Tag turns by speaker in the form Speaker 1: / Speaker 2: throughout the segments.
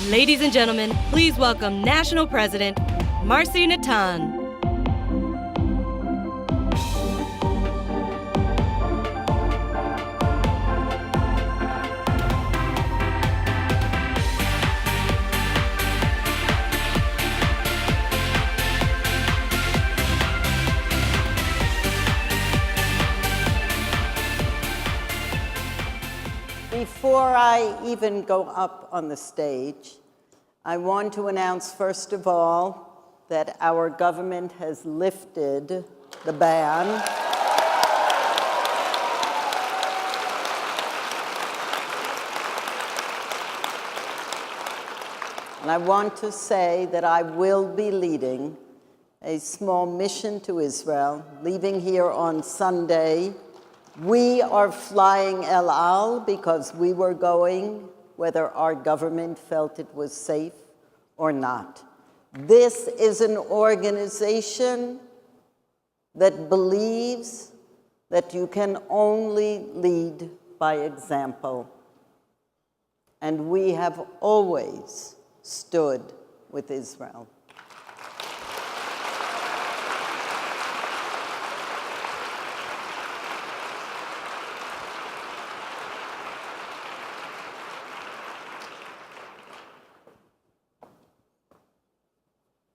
Speaker 1: Ladies and gentlemen, please welcome National President Marcie Natan.
Speaker 2: Before I even go up on the stage, I want to announce, first of all, that our government has lifted the ban and I want to say that I will be leading a small mission to Israel, leaving here on Sunday. We are flying El Al because we were going whether our government felt it was safe or not. This is an organization that believes that you can only lead by example. And we have always stood with Israel.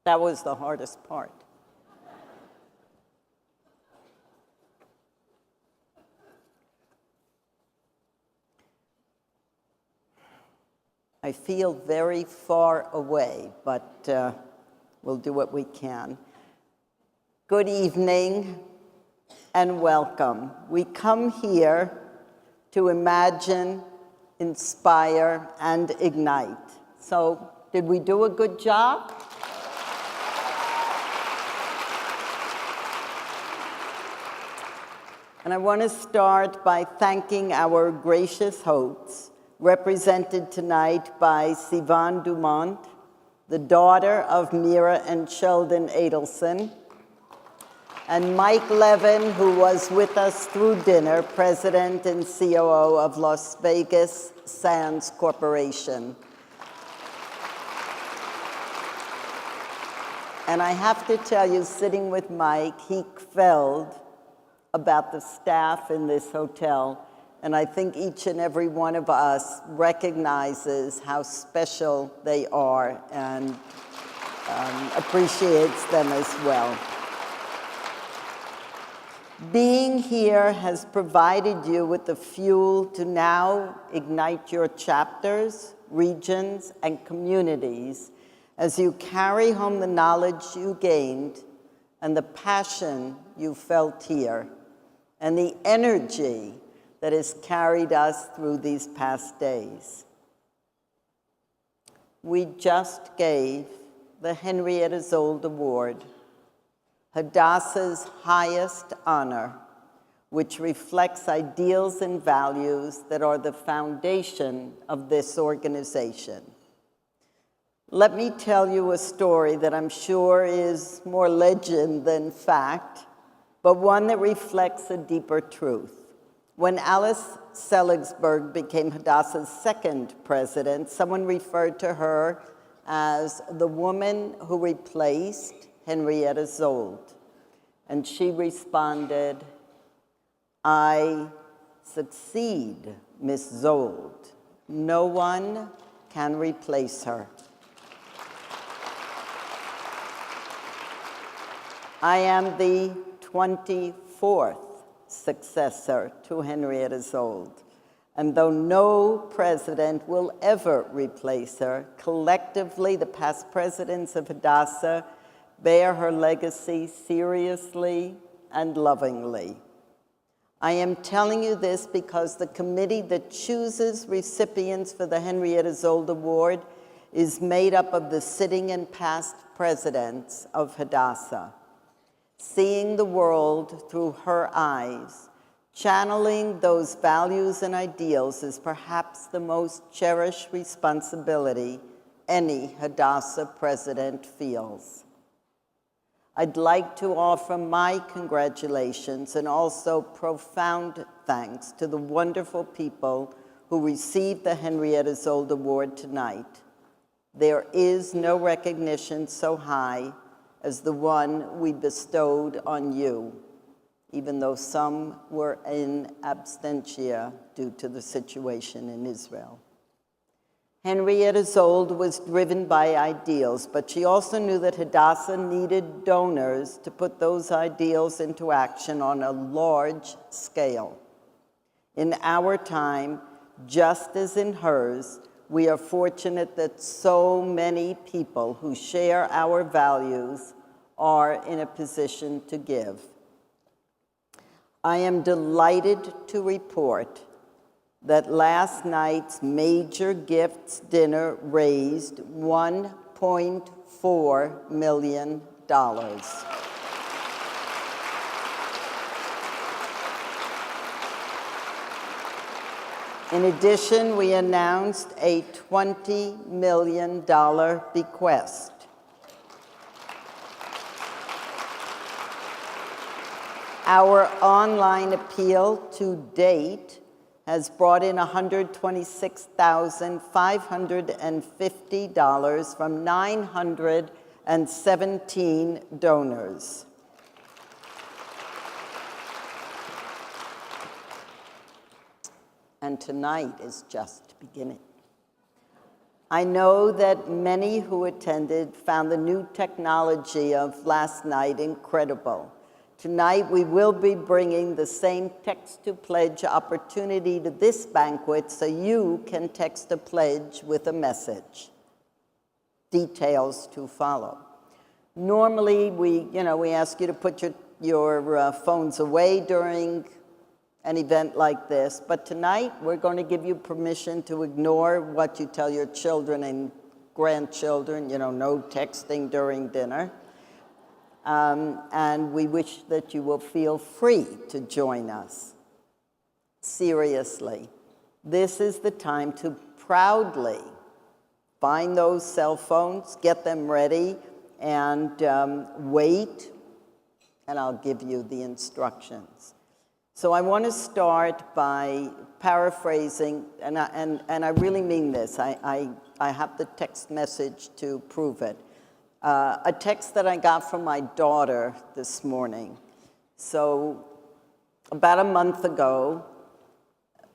Speaker 2: That was the hardest part. I feel very far away, but we'll do what we can. Good evening and welcome. We come here to imagine, inspire, and ignite. So, did we do a good job? And I want to start by thanking our gracious hosts, represented tonight by Sivan Dumont, the daughter of Mira and Sheldon Adelson, and Mike Levin, who was with us through dinner, President and COO of Las Vegas Sands Corporation. And I have to tell you, sitting with Mike, he quelled about the staff in this hotel, and I think each and every one of us recognizes how special they are and appreciates them as well. Being here has provided you with the fuel to now ignite your chapters, regions, and communities as you carry home the knowledge you gained and the passion you felt here, and the energy that has carried us through these past days. We just gave the Henrietta Zold Award, Hadassah's highest honor, which reflects ideals and values that are the foundation of this organization. Let me tell you a story that I'm sure is more legend than fact, but one that reflects a deeper truth. When Alice Seligsberg became Hadassah's second president, someone referred to her as the woman who replaced Henrietta Zold. And she responded, "I succeed Miss Zold. No one can replace her." I am the 24th successor to Henrietta Zold. And though no president will ever replace her, collectively the past presidents of Hadassah bear her legacy seriously and lovingly. I am telling you this because the committee that chooses recipients for the Henrietta Zold Award is made up of the sitting and past presidents of Hadassah. Seeing the world through her eyes, channeling those values and ideals is perhaps the most cherished responsibility any Hadassah president feels. I'd like to offer my congratulations and also profound thanks to the wonderful people who received the Henrietta Zold Award tonight. There is no recognition so high as the one we bestowed on you, even though some were in absentia due to the situation in Israel. Henrietta Zold was driven by ideals, but she also knew that Hadassah needed donors to put those ideals into action on a large scale. In our time, just as in hers, we are fortunate that so many people who share our values are in a position to give. I am delighted to report that last night's major gifts dinner raised $1.4 million. In addition, we announced a $20 million bequest. Our online appeal to date has brought in $126,550 from 917 donors. And tonight is just beginning. I know that many who attended found the new technology of last night incredible. Tonight, we will be bringing the same text-to-pledge opportunity to this banquet so you can text a pledge with a message. Details to follow. Normally, we ask you to put your phones away during an event like this, but tonight, we're going to give you permission to ignore what you tell your children and grandchildren, no texting during dinner. And we wish that you will feel free to join us. Seriously, this is the time to proudly find those cell phones, get them ready, and wait, and I'll give you the instructions. So I want to start by paraphrasing, and I really mean this. I have the text message to prove it. A text that I got from my daughter this morning. So about a month ago,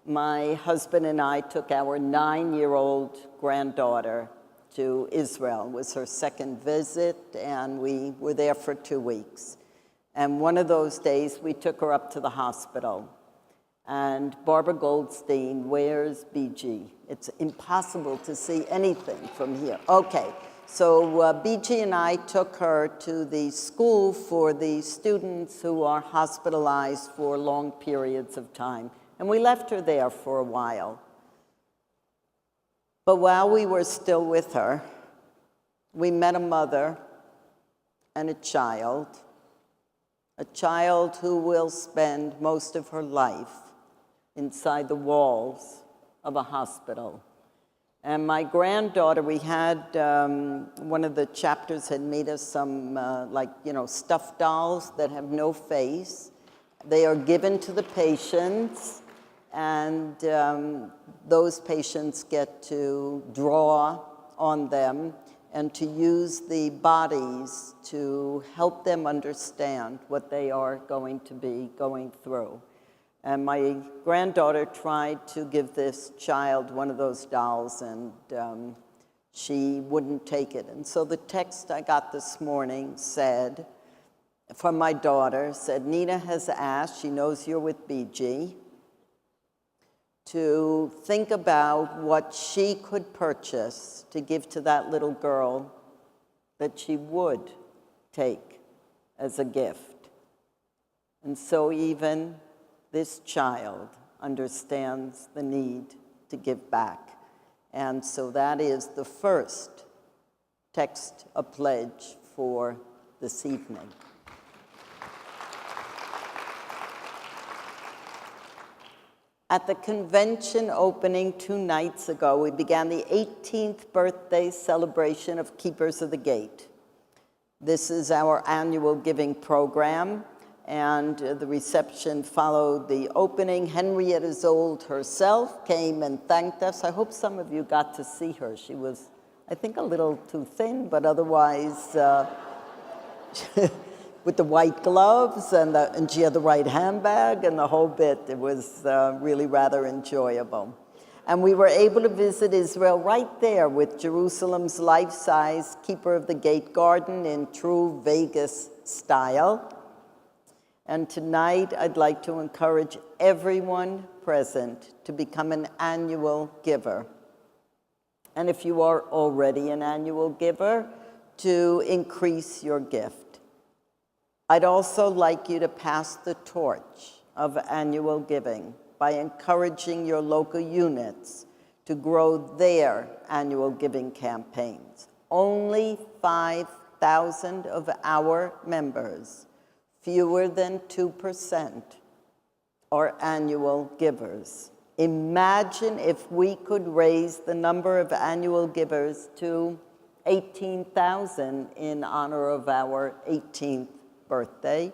Speaker 2: my husband and I took our 9-year-old granddaughter to Israel. It was her second visit, and we were there for 2 weeks. And one of those days, we took her up to the hospital. And Barbara Goldstein, where's BG? It's impossible to see anything from here. Okay. So BG and I took her to the school for the students who are hospitalized for long periods of time. And we left her there for a while. But while we were still with her, we met a mother and a child who will spend most of her life inside the walls of a hospital. And my granddaughter, we had, one of the chapters had made us some, stuffed dolls that have no face. They are given to the patients, and those patients get to draw on them and to use the bodies to help them understand what they are going to be going through. And my granddaughter tried to give this child one of those dolls, and she wouldn't take it. And so the text I got this morning said, from my daughter, said, Nina has asked, she knows you're with BG, to think about what she could purchase to give to that little girl that she would take as a gift. And so even this child understands the need to give back. And so that is the first text a pledge for this evening. At the convention opening 2 nights ago, we began the 18th birthday celebration of Keepers of the Gate. This is our annual giving program, and the reception followed the opening. Henrietta Zold herself came and thanked us. I hope some of you got to see her. She was I think a little too thin, but otherwise, with the white gloves and she had the right handbag and the whole bit, it was really rather enjoyable. And we were able to visit Israel right there with Jerusalem's life-size Keeper of the Gate garden in true Vegas style. And tonight, I'd like to encourage everyone present to become an annual giver. And if you are already an annual giver, to increase your gift. I'd also like you to pass the torch of annual giving by encouraging your local units to grow their annual giving campaigns. Only 5,000 of our members, fewer than 2%, are annual givers. Imagine if we could raise the number of annual givers to 18,000 in honor of our 18th birthday,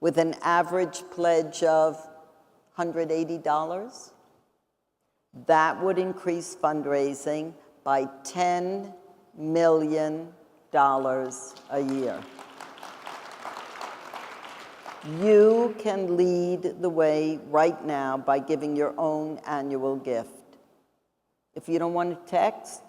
Speaker 2: with an average pledge of $180. That would increase fundraising by $10 million a year. You can lead the way right now by giving your own annual gift. If you don't want to text,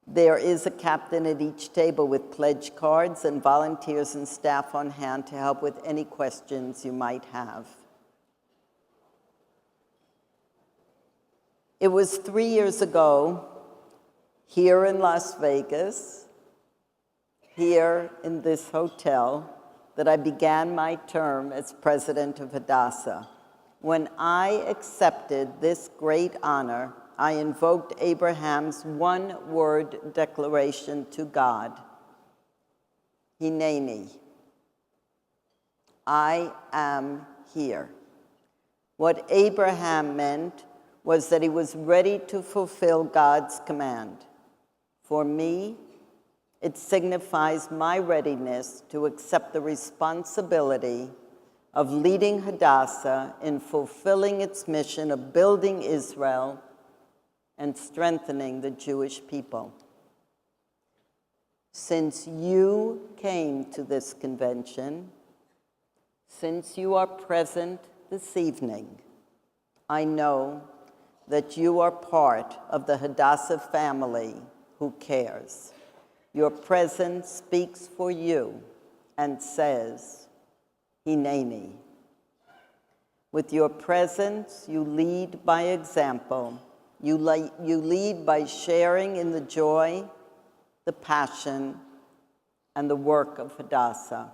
Speaker 2: there is a captain at each table with pledge cards and volunteers and staff on hand to help with any questions you might have. It was 3 years ago, here in Las Vegas, here in this hotel, that I began my term as president of Hadassah. When I accepted this great honor, I invoked Abraham's one-word declaration to God, Hineni, I am here. What Abraham meant was that he was ready to fulfill God's command. For me, it signifies my readiness to accept the responsibility of leading Hadassah in fulfilling its mission of building Israel and strengthening the Jewish people. Since you came to this convention, since you are present this evening, I know that you are part of the Hadassah family who cares. Your presence speaks for you and says, Hineni. With your presence, you lead by example. You lead by sharing in the joy, the passion, and the work of Hadassah.